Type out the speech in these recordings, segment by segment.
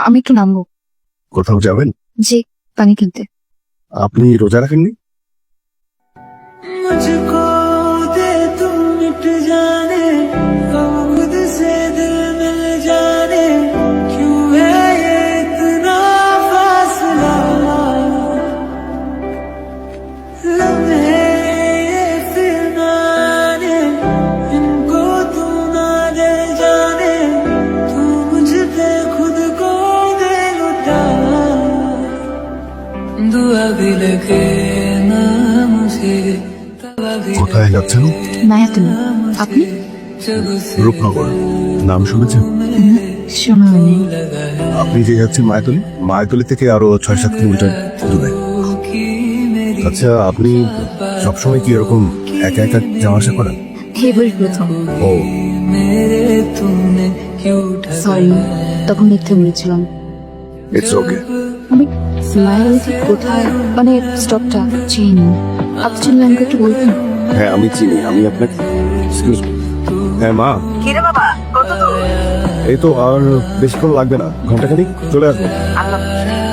আমি একটু নামবো। কোথাও যাবেন? জি, পানি কিনতে। আপনি রোজা রাখেননি? मुझको दे तुम मिट जाने हम खुद से दिल मिल जाने क्यों है ये इतना फासला लम्हे ये फिर ना आने इनको तू ना ले जाने तू मुझ पे खुद को दे लुटा दुआ भी लगे ना मुझे কোথায় যাচ্ছেন? মায়াতুলি। আপনি? রূপনগর। নাম শুনেছেন? শোনা হয়নি। আপনি যে যাচ্ছেন মায়াতলি, মায়াতলি থেকে আরো 6-7 কিলোমিটার দূরে। আচ্ছা, আপনি সবসময় কি এরকম একা একা যাওয়া আসা করেন? এবারই প্রথম। ও, সরি, তখন মিথ্যে বলেছিলাম। It's okay. আমি মায়াতুলি ঠিক কোথায়, মানে স্টপটা চিনি। আপনি চিনলে আমাকে একটু বলবেন? হ্যাঁ, আমি চিনি। আমি আপনাকে এক্সকিউজ মি। হ্যাঁ মা, কিরে বাবা, কত দূর? এই তো আর বেশিক্ষণ লাগবে না, ঘন্টাখানিক চলে আসবো। আল্লাহ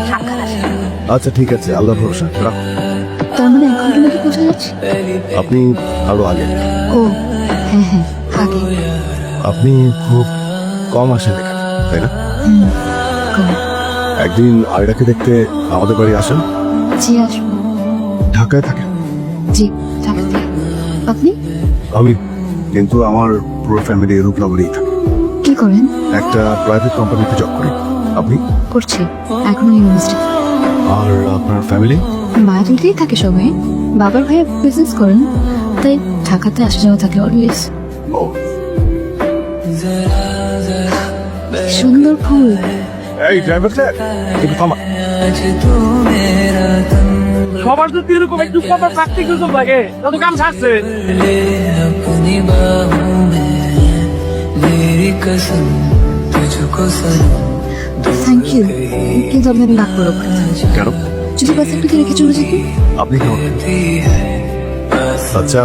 সাক্ষাৎ আসে। আচ্ছা ঠিক আছে, আল্লাহ ভরসা, রাখো। তার মানে এখন কি নাকি কোথায় যাচ্ছি? আপনি আরো আগে। ও হ্যাঁ হ্যাঁ, আগে। আপনি খুব কম আসেন এখানে, তাই না? কম। একদিন আয়রাকে দেখতে আমাদের বাড়ি আসেন। জি আসবো। ঢাকায় থাকেন? জি, থাকতে। আপনি আমি কিন্তু আমার পুরো ফ্যামিলি রূপনগরেই থাকে। কি করেন? একটা প্রাইভেট কোম্পানিতে জব করি। আপনি? করছি এখনো ইউনিভার্সিটি। আর আপনার ফ্যামিলি? মায়াতুলিতেই থাকে সবাই। বাবার ভাইয়া বিজনেস করেন, তাই ঢাকাতে আসা যাওয়া থাকে অলওয়েজ। ও, সুন্দর ফুল। এই ড্রাইভার স্যার, একটু থামা। সবার যদি এরকম একটু কথা প্র্যাকটিস লাগে তত কাম ছাড়ছে। अपनी बाहों में मेरी कसम तुझको सनम থ্যাংক ইউ, কিন্তু আপনি ডাক করো কেন? যদি বাস একটু রেখে চলে যেতেন। আপনি কেমন? আচ্ছা,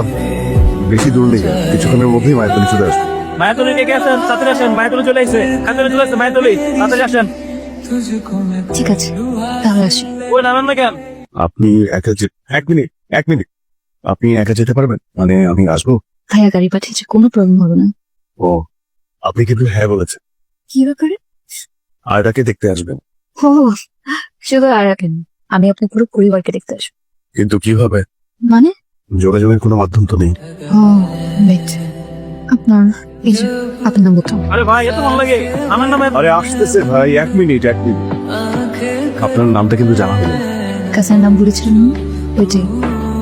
বেশি দূর নেই, কিছুক্ষণের মধ্যেই মায়াতলি চলে আসবে। মায়াতলি কে আসেন, তাড়াতাড়ি আসেন। মায়াতলি চলে আসছে, মায়াতলি চলে আসছে, মায়াতলি তাড়াতাড়ি আসেন। तुझको मैं ঠিক আছে, তাহলে আসি। ওই নামেন না কেন? আপনি একা এক মিনিট আপনি একা যেতে পারবেন? মানে আমি আসবো? ভাইয়া গাড়ি পাঠিয়েছে, কোনো প্রবলেম হবে না। ও, আপনি কিন্তু হ্যাঁ বলেছেন। কি ব্যাপারে? আয়রাকে দেখতে আসবেন। ও শুধু আর রাখেন, আমি আপনার পুরো পরিবারকে দেখতে আসবো। কিন্তু কিভাবে? মানে? যোগাযোগের কোনো মাধ্যম তো নেই। ও ওয়েট, আপনার এই যে আপনার নাম বলতাম। আরে ভাই এত মন লাগে আমার নামে। আরে আসতেছে ভাই, এক মিনিট। আপনার নামটা কিন্তু জানা হলো। কাছের নাম বলেছিলেন না? ওইটাই।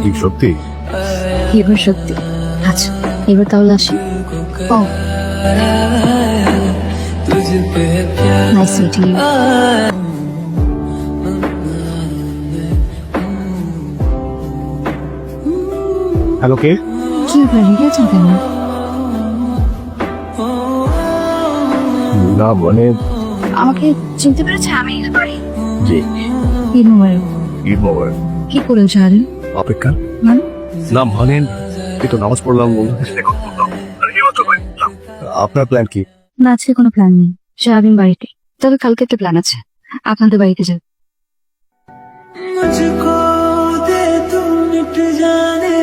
কি সত্যি? এবার সত্যি। আচ্ছা এবার তাহলে আসি। ও तुझ पे प्यार নাইস মিটিং ইউ। হ্যালো, কে? কি ব্যাপার, রেডি আছেন কেন? না মানে, আমাকে চিনতে পেরেছে? আমি বাড়ি জি, এই মোবাইল। ঈদ মোবারক। কি করেন সারাদিন? অপেক্ষা। মানে? না মানে, এই তো নামাজ পড়লাম, বন্ধুদের সাথে কথা বললাম, আর এইমাত্র বাড়ি ঢুকলাম। আপনার প্ল্যান কি? না আজকে কোনো প্ল্যান নেই, সারাদিন বাড়িতে। তবে কালকে একটা প্ল্যান আছে, আপনাদের বাড়িতে যান। मुझको दे तुम मिट जाने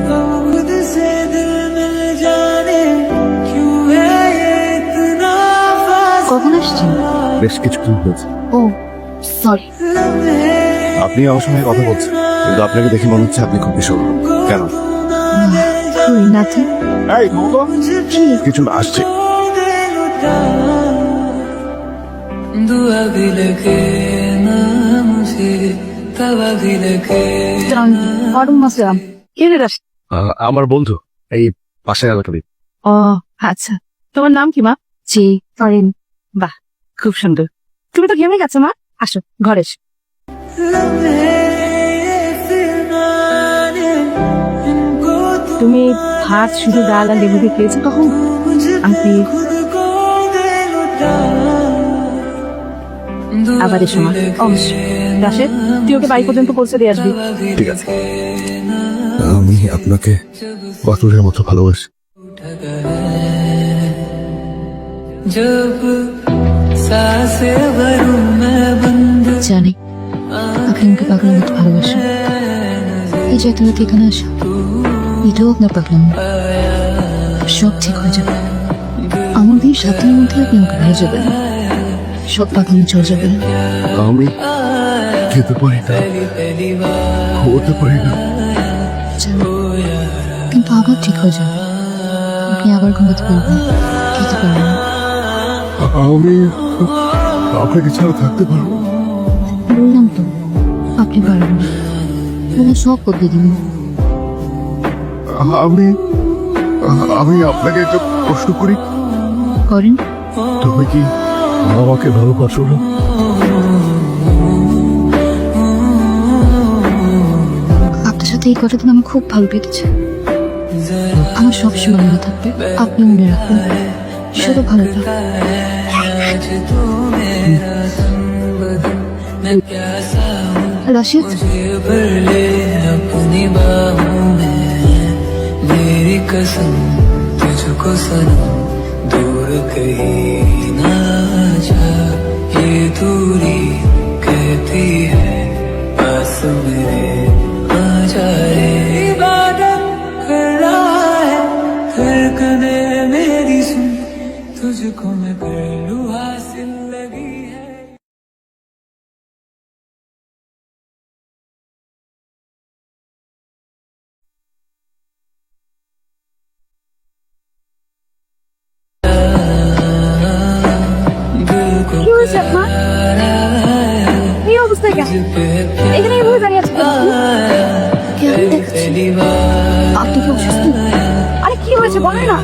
हम खुद से दिल मिल जाने क्यों है ये इतना কখন আসছেন? বেশ কিছুক্ষণ হয়েছে। ও সরি। लम्हे আপনি আমার সঙ্গে কথা বলছেন, কিন্তু আপনাকে দেখে মনে হচ্ছে আপনি খুব বিষণ্ণ। কেন? নাথিং। এই বলো। কিছু না, আসছে। दे लुटा दुआ भी लगे ना मुझे तवा भी लगे ওয়ালাইকুম আসসালাম। কে রে রাশ? আমার বন্ধু, এই পাশের এলাকারই। ও আচ্ছা, তোমার নাম কি মা? জি ফরিন। বাহ, খুব সুন্দর। তুমি তো ঘেমে গেছো মা, আসো ঘরে এসো। लम्हे ये फिर ना आने इनको তুমি ভাত শুধু ডাল আর লেবু দিয়ে খেয়েছো তখন? আমি please खुद को दे लुटा আবার এসো মা। অবশ্যই রাশেদ, তুই ওকে বাড়ি পর্যন্ত পৌঁছে দিয়ে আসবি। ঠিক আছে। আমি আপনাকে পাথরের মতো ভালোবাসি। जब सांसें भरूं मैं बंद জানি আপনি আমাকে পাগলের মতো ভালোবাসেন। এই যে তুমি এখানে আসো, এটাও আপনার পাগলাম। সব ঠিক হয়ে যাবে। আমার বিয়ে 7 দিনের মধ্যে আপনি আমাকে ভুলে যাবেন, সব পাগলামি চলে যাবে। আমি খেতে পারি না, হতে পারি না। জানি, কিন্তু আবার ঠিক হয়ে যাবে। আপনি আবার ঘুমাতে পারবেন, খেতে পারবেন না। আমি আপনাকে ছাড়া থাকতে পারবো না। বললাম তো আপনি পারবেন না, আমি সব বদলে দিব। আমি আমি আপনাকে একটা প্রশ্ন করি, করেন। তুমি কি আমাকে ভালোবাসো না? আপনার সাথে এই কথাটা আমি খুব ভালো পেয়েছি। আমার সবসময় মনে থাকবে, আপনি মনে রাখবেন। শুধু ভালো থাকবে। आज तू मेरा संबंध मैं प्यासा हूँ রাশিদ, मुझे भर ले अपनी बाहों में मेरी कसम तुझको सनम दूर कहीं ना जा ये दूरी कहती है पास मेरे आ जा रे इबादत कर रहा है धड़कने मेरी सुन तुझको मैं कर लूँ हासिल लगी है दिल को কি হয়েছে আপনার? এই অবস্থা কেন? এখানে এইভাবে দাঁড়িয়ে আছেন কেন? কেমন দেখাচ্ছে? पहली बार আপনি কি অসুস্থ? আরে কি হয়েছে বলেন না।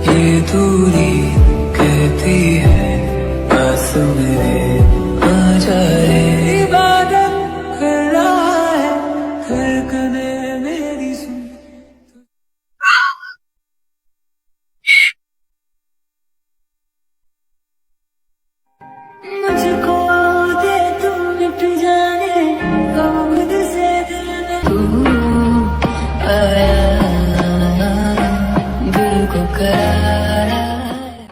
ये दूरी